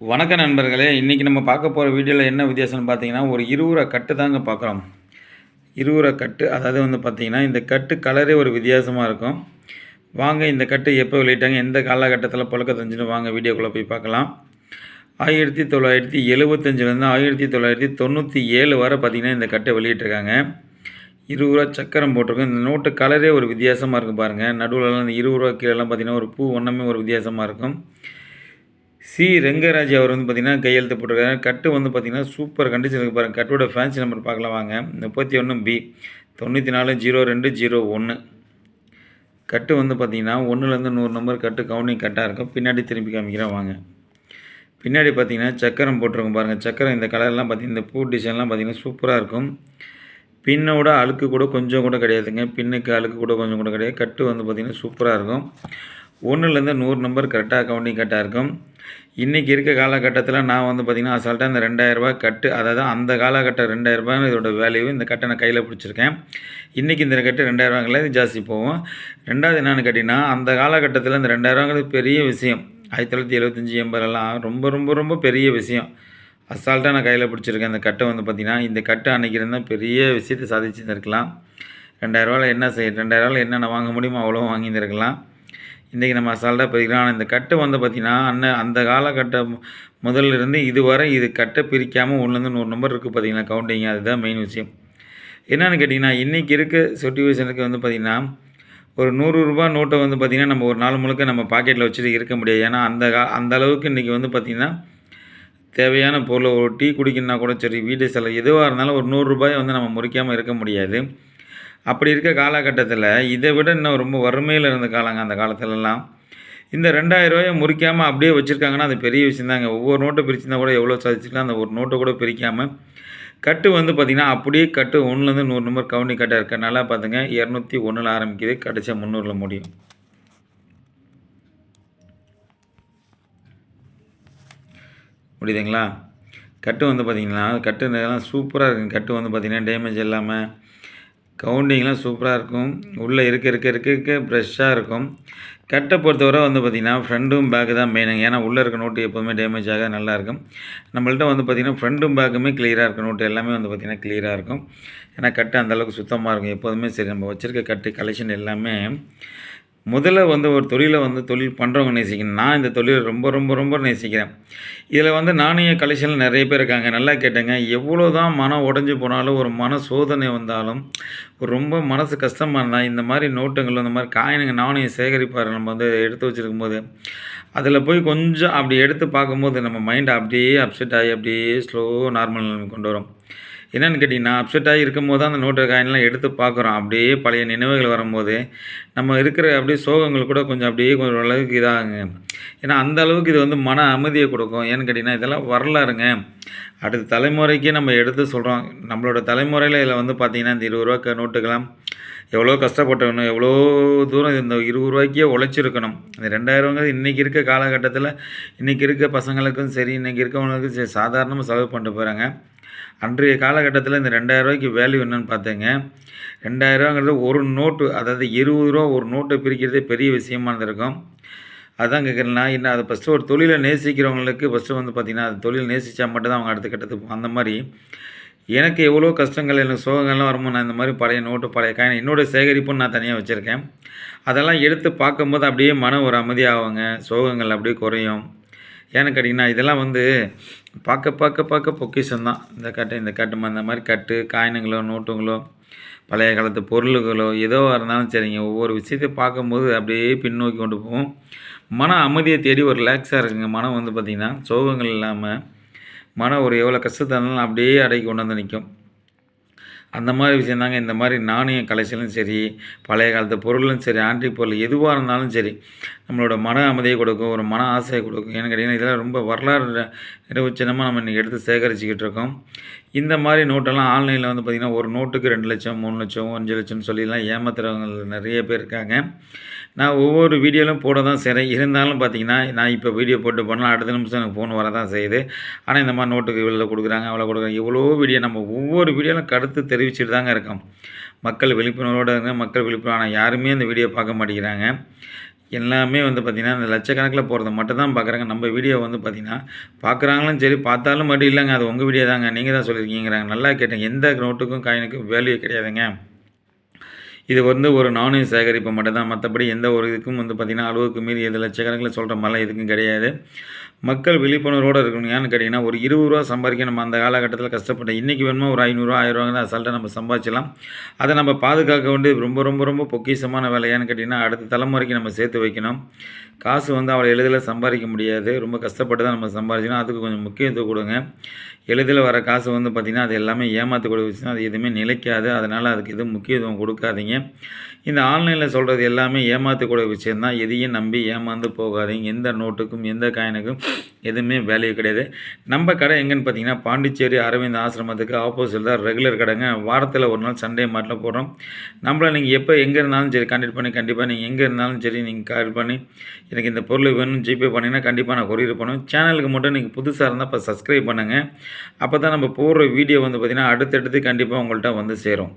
வணக்க நண்பர்களே! இன்றைக்கி நம்ம பார்க்க போகிற வீடியோவில் என்ன வித்தியாசம்னு பார்த்தீங்கன்னா, ஒரு இருவுர கட்டு தாங்க பார்க்குறோம். இருவுர கட்டு அதாவது வந்து பார்த்தீங்கன்னா, இந்த கட்டு கலரே ஒரு வித்தியாசமாக இருக்கும். வாங்க இந்த கட்டு எப்போ வெளியிட்டாங்க, எந்த காலகட்டத்தில் புழக்க தெரிஞ்சுன்னு வாங்க வீடியோக்குள்ளே போய் பார்க்கலாம். 1975லேருந்து 1997 வரை பார்த்தீங்கன்னா, இந்த கட்டை வெளியிட்டிருக்காங்க. ரூ. 20 சக்கரம் போட்டிருக்கும். இந்த நோட்டு கலரே ஒரு வித்தியாசமாக இருக்கும் பாருங்கள். நடுவுலலாம் இந்த ரூ. 20 கீழலாம் பார்த்தீங்கன்னா, ஒரு பூ ஒன்றுமே ஒரு வித்தியாசமாக இருக்கும். ரெங்கராஜ் அவர் வந்து பார்த்திங்கன்னா கையெழுத்து போட்டிருக்காரு. கட்டு வந்து பார்த்திங்கன்னா சூப்பர் கண்டிஷன் இருக்குது பாருங்கள். கட்டோட ஃபேன்சி நம்பர் பார்க்கலாம் வாங்க. 31B 940201. கட்டு வந்து பார்த்திங்கன்னா 1லேருந்து 100 நம்பர் கட்டு கவுண்டிங் கட்டாக இருக்கும். பின்னாடி திரும்பி காமிக்கிறேன் வாங்க. பின்னாடி பார்த்திங்கன்னா சக்கரம் போட்டிருக்கும் பாருங்கள். சக்கரம் இந்த கலர்லாம் பார்த்திங்கன்னா இந்த பூ டிசைன்லாம் பார்த்திங்கன்னா சூப்பராக இருக்கும். பின்னோட அழுக்கு கூட கொஞ்சம் கூட கிடையாதுங்க. பின்னுக்கு அழுக்கு கூட கொஞ்சம் கூட கிடையாது. கட்டு வந்து பார்த்திங்கன்னா சூப்பராக இருக்கும். 1லேருந்து 100 நம்பர் கரெக்டாக கவுண்டிங் கட்டாக இருக்கும். இன்றைக்கி இருக்க காலகட்டத்தில் நான் வந்து பார்த்திங்கன்னா அசால்ட்டாக இந்த ரூ. 2000 கட்டு, அதாவது அந்த காலகட்டம் ரூ. 2000 இதோட வேல்யூ. இந்த கட்டை நான் கையில் பிடிச்சிருக்கேன். இன்றைக்கி இந்த கட்டு ரூ. 2000 ஜாஸ்தி போகும். ரெண்டாவது என்னென்னு கேட்டிங்கன்னா, அந்த காலகட்டத்தில் இந்த ரூ. 2000 பெரிய விஷயம். 1975 80 ரொம்ப ரொம்ப ரொம்ப பெரிய விஷயம். அசால்ட்டாக நான் கையில் பிடிச்சிருக்கேன். இந்த கட்டை வந்து பார்த்திங்கன்னா, இந்த கட்டை அன்றைக்கி இருந்தால் பெரிய விஷயத்தை சாதிச்சுருந்துருக்கலாம். ரூ. 2000 என்ன செய்ய, ரூ. 2000 என்னென்ன வாங்க முடியுமோ அவ்வளோ வாங்கியிருந்துருக்கலாம். இன்றைக்கி நம்ம அசால்ட்டாக போய்க்கிறோம். ஆனால் இந்த கட்டை வந்து பார்த்திங்கன்னா அந்த காலகட்டம் முதல்ல இருந்து இதுவரை இது கட்டை பிரிக்காமல் 1லேருந்து 100 நம்பர் இருக்குது பார்த்திங்கன்னா கவுண்டிங். அதுதான் மெயின் விஷயம். என்னென்னு கேட்டிங்கன்னா, இன்றைக்கி இருக்க சிச்சுவேஷனுக்கு வந்து பார்த்திங்கன்னா, ஒரு ரூ. 100 நோட்டை வந்து பார்த்திங்கன்னா நம்ம ஒரு நாள் முழுக்க நம்ம பாக்கெட்டில் வச்சுட்டு இருக்க முடியாது. ஏன்னா அந்த அளவுக்கு இன்றைக்கி வந்து பார்த்திங்கன்னா தேவையான பொருளை ஒரு டீ குடிக்கணுன்னா கூட சரி, வீட்டு செலவு எதுவாக இருந்தாலும் ஒரு ரூ. 100 வந்து நம்ம முறிக்காமல் இருக்க முடியாது. அப்படி இருக்க காலகட்டத்தில் இதை விட இன்னும் ரொம்ப வறுமையில் இருந்த காலங்க அந்த காலத்துலலாம். இந்த ரூ. 2000 முறிக்காமல் அப்படியே வச்சுருக்காங்கன்னா அது பெரிய விஷயம் தாங்க. ஒவ்வொரு நோட்டை பிரிச்சுருந்தா கூட எவ்வளோ சாதிச்சுக்கலாம். அந்த ஒரு நோட்டை கூட பிரிக்காமல் கட்டு வந்து பார்த்திங்கன்னா அப்படியே கட்டு 1லேருந்து 100 நம்பர் கவுண்டிங் கட்டாக இருக்கனால பார்த்துங்க 201 ஆரம்பிக்குது, கடைசியாக 300 முடியும். முடியுதுங்களா? கட்டு வந்து பார்த்திங்கன்னா கட்டு சூப்பராக இருக்குங்க. கட்டு வந்து பார்த்திங்கன்னா டேமேஜ் இல்லாமல் கவுண்டிங்லாம் சூப்பராக இருக்கும். உள்ளே இருக்க ஃப்ரெஷ்ஷாக இருக்கும். கட்டை பொறுத்தவரை வந்து பார்த்திங்கன்னா ஃப்ரண்ட்டும் பேக்கு தான் மெயினுங்க. ஏன்னா உள்ளே இருக்க நோட்டு எப்போதுமே டேமேஜ் ஆக நல்லாயிருக்கும். நம்மள்ட்ட வந்து பார்த்திங்கன்னா ஃப்ரண்ட்டும் பேக்குமே கிளியராக இருக்கும். நோட்டு எல்லாமே வந்து பார்த்திங்கன்னா கிளியராக இருக்கும். ஏன்னா கட்டு அந்தளவுக்கு சுத்தமாக இருக்கும். எப்போதுமே சரி, நம்ம வச்சுருக்க கட்டு கலெக்ஷன் எல்லாமே முதல்ல வந்து ஒரு தொழில் பண்ணுறவங்க நேசிக்கணும். நான் இந்த தொழிலை ரொம்ப ரொம்ப ரொம்ப நேசிக்கிறேன். இதில் வந்து நாணய கலெக்ஷனில் நிறைய பேர் இருக்காங்க. நல்லா கேட்டேங்க, எவ்வளோ தான் மனம் உடஞ்சி போனாலும், ஒரு மன சோதனை வந்தாலும், ஒரு ரொம்ப மனசு கஷ்டமாக இருந்தால் இந்த மாதிரி நோட்டுங்கள், இந்த மாதிரி காயினுங்க நாணயம் சேகரிப்பார் நம்ம வந்து எடுத்து வச்சுருக்கும்போது, அதில் போய் கொஞ்சம் அப்படி எடுத்து பார்க்கும்போது நம்ம மைண்ட் அப்படியே அப்செட் ஆகி அப்படியே ஸ்லோ நார்மல் நிலைமைக்கு கொண்டு வரும். என்னென்னு கேட்டிங்கன்னா, அப்செட் ஆகி இருக்கும்போது தான் அந்த நோட்டு காயின்லாம் எடுத்து பார்க்குறோம். அப்படியே பழைய நினைவுகள் வரும்போது நம்ம இருக்கிற அப்படியே சோகங்கள் கூட கொஞ்சம் அப்படியே கொஞ்சம் அளவுக்கு இதாகுங்க. ஏன்னா அந்த அளவுக்கு இது வந்து மன அமைதியை கொடுக்கும். ஏன்னு கேட்டிங்கன்னா, இதெல்லாம் வரலாறுங்க. அடுத்த தலைமுறைக்கே நம்ம எடுத்து சொல்கிறோம். நம்மளோட தலைமுறையில் இதில் வந்து பார்த்திங்கன்னா இந்த ரூ. 20 நோட்டுக்கெல்லாம் எவ்வளோ கஷ்டப்பட்டணும், எவ்வளோ தூரம் இந்த ரூ. 20க்கே உழைச்சிருக்கணும். இந்த 2000ங்கிறது இன்றைக்கி இருக்க காலகட்டத்தில் இன்றைக்கி இருக்க பசங்களுக்கும் சரி, இன்றைக்கி இருக்கவங்களுக்கும் சரி சாதாரணமாக செலவு பண்ணிட்டு போகிறாங்க. அன்றைய காலகட்டத்தில் இந்த ரூ. 2000 வேல்யூ என்னென்னு பார்த்தேங்க. ரூ. 2000ங்கிறது ஒரு நோட்டு, அதாவது ரூ. 20 ஒரு நோட்டை பிரிக்கிறதே பெரிய விஷயமா இருந்திருக்கும். அதான் கேட்குறேன் நான் என்ன, அது ஃபஸ்ட்டு ஒரு தொழிலை நேசிக்கிறவங்களுக்கு ஃபஸ்ட்டு வந்து பார்த்திங்கன்னா அது தொழில் நேசித்தா மட்டும் தான் அவங்க அடுத்த கட்டத்துக்கு அந்த மாதிரி எனக்கு எவ்வளோ கஷ்டங்கள் எனக்கு சோகங்கள்லாம் வரும்போது நான் இந்த மாதிரி பழைய நோட்டு பழைய காயின் என்னோடய சேகரிப்புன்னு நான் தனியாக வச்சுருக்கேன். அதெல்லாம் எடுத்து பார்க்கும்போது அப்படியே மனம் ஒரு அமைதியாகுங்க. சோகங்கள் அப்படியே குறையும். ஏன்னு கேட்டிங்கன்னா, இதெல்லாம் வந்து பார்க்க பொக்கிஷம் தான். இந்த கட்டு அந்த மாதிரி கட்டு காயினுங்களோ நோட்டுங்களோ பழைய காலத்து பொருள்களோ எதுவாக இருந்தாலும் சரிங்க, ஒவ்வொரு விஷயத்தையும் பார்க்கும்போது அப்படியே பின்னோக்கி கொண்டு போகும். மன அமைதியை தேடி ஒரு ரிலாக்ஸாக இருக்குங்க. மனம் வந்து பார்த்திங்கன்னா சோகங்கள் இல்லாமல் மனம் ஒரு எவ்வளோ கஷ்டத்தை இருந்தாலும் அப்படியே அடக்கி கொண்டு வந்து நிற்கும். அந்த மாதிரி விஷயம் தாங்க இந்த மாதிரி நாணய கலெக்ஷனும் சரி, பழைய காலத்து பொருளும் சரி, ஆன்டிக் பொருள் எதுவாக இருந்தாலும் சரி, நம்மளோட மன அமைதியை கொடுக்கும், ஒரு மன ஆசையை கொடுக்கும். ஏன்னு கேட்டிங்கன்னா, இதெல்லாம் ரொம்ப வரலாறு நினைவுச்சின்னமாக நம்ம இன்றைக்கி எடுத்து சேகரிச்சுக்கிட்டு இருக்கோம். இந்த மாதிரி நோட்டெல்லாம் ஆன்லைனில் வந்து பார்த்திங்கன்னா, ஒரு நோட்டுக்கு 2 லட்சம் 3 லட்சம் 5 லட்சம்னு சொல்லிலாம் ஏமாத்துறவங்க நிறைய பேர் இருக்காங்க. நான் ஒவ்வொரு வீடியோலும் போட தான் செய்கிறேன். இருந்தாலும் பார்த்திங்கன்னா, நான் இப்போ வீடியோ போட்டு பண்ணலாம், அடுத்த நிமிஷம் எனக்கு ஃபோன் வர தான் செய்யுது. ஆனால் இந்த மாதிரி நோட்டுக்கு இவ்வளோ கொடுக்குறாங்க, அவ்வளோ கொடுக்குறாங்க, எவ்வளோ வீடியோ நம்ம ஒவ்வொரு வீடியோலும் கருத்து தெரிவிச்சுட்டு தாங்க இருக்கோம். மக்கள் விழிப்புணர்வோடு இருங்க, மக்கள் விழிப்புணர்வு. ஆனால் யாருமே இந்த வீடியோ பார்க்க மாட்டேங்கிறாங்க. எல்லாமே வந்து பார்த்திங்கன்னா, இந்த லட்சக்கணக்கில போகிறத மட்டும் தான் பார்க்குறாங்க. நம்ம வீடியோ வந்து பார்த்திங்கன்னா, பார்க்குறாங்களும் சரி, பார்த்தாலும் மட்டும் இல்லைங்க அது உங்கள் வீடியோ தாங்க. நீங்க தான் சொல்லியிருக்கீங்கிறாங்க. நல்லா கேட்டேன். எந்த நோட்டுக்கும், காயினுக்கும் வேல்யூ கிடையாதுங்க. இது வந்து ஒரு நாணய சேகரிப்பு மட்டும் தான். மத்தபடி எந்த ஒரு இதுக்கும் வந்து பார்த்திங்கன்னா, அளவுக்கு மீறி இது லட்சக்கணக்கில சொல்கிற மாதிரிலாம் எதுக்கும் கிடையாது. மக்கள் விழிப்புணர்வோடு இருக்கணும். ஏன்னு கேட்டிங்கன்னா, ஒரு ரூ. 20 சம்பாதிக்க நம்ம அந்த காலகட்டத்தில கஷ்டப்பட்டோம். இன்றைக்கி வேணுமா ஒரு ரூ. 500 ரூ. 1000 தான் அசால்ட்டா நம்ம சம்பாதிச்சிடலாம். அதை நம்ம பாதுகாக்க வேண்டியது ரொம்ப ரொம்ப ரொம்ப பொக்கிஷமான வேலை. ஏன்னு கேட்டிங்கன்னா, அடுத்த தலைமுறைக்கு நம்ம சேர்த்து வைக்கணும். காசு வந்து அவ்வளோ எளிதில சம்பாதிக்க முடியாது. ரொம்ப கஷ்டப்பட்டு தான் நம்ம சம்பாதிக்கணும். அதுக்கு கொஞ்சம் முக்கியத்துவம் கொடுங்க. எளிதில வர காசு வந்து பார்த்திங்கன்னா, அது எல்லாமே ஏமாத்தக்கூடிய விஷயம். அது எதுவுமே நிலைக்காது. அதனால் அதுக்கு எதுவும் முக்கியத்துவம் கொடுக்காதீங்க. இந்த ஆன்லைனில் சொல்கிறது எல்லாமே ஏமாத்தக்கூடிய விஷயம் தான். எதையும் நம்பி ஏமாந்து போகாதீங்க. எந்த நோட்டுக்கும், எந்த காயினுக்கும் எதுவுமே வேல்யூ கிடையாது. நம்ம கடை எங்கேன்னு பார்த்தீங்கன்னா, பாண்டிச்சேரி அரவிந்த் ஆசிரமத்துக்கு ஆப்போசிட் தான் ரெகுலர் கடைங்க. வாரத்தில் ஒரு நாள் சண்டே மார்ட்டில் போடுறோம். நம்மள நீங்கள் எப்போ எங்கே இருந்தாலும் சரி கான்டாக்ட் பண்ணி கண்டிப்பாக நீங்கள் எங்கே இருந்தாலும் சரி நீங்கள் கால் பண்ணி எனக்கு இந்த பொருள் வேணும்னு ஜிபே பண்ணிங்கன்னா கண்டிப்பாக நான் கொரியர் பண்ணுவேன். சேனலுக்கு மட்டும் நீங்கள் புதுசாக இருந்தால் இப்போ சப்ஸ்கிரைப் பண்ணுங்கள். அப்போ தான் நம்ம போடுற வீடியோ வந்து பார்த்திங்கன்னா அடுத்தடுத்து கண்டிப்பாக உங்கள்கிட்ட வந்து சேரும்.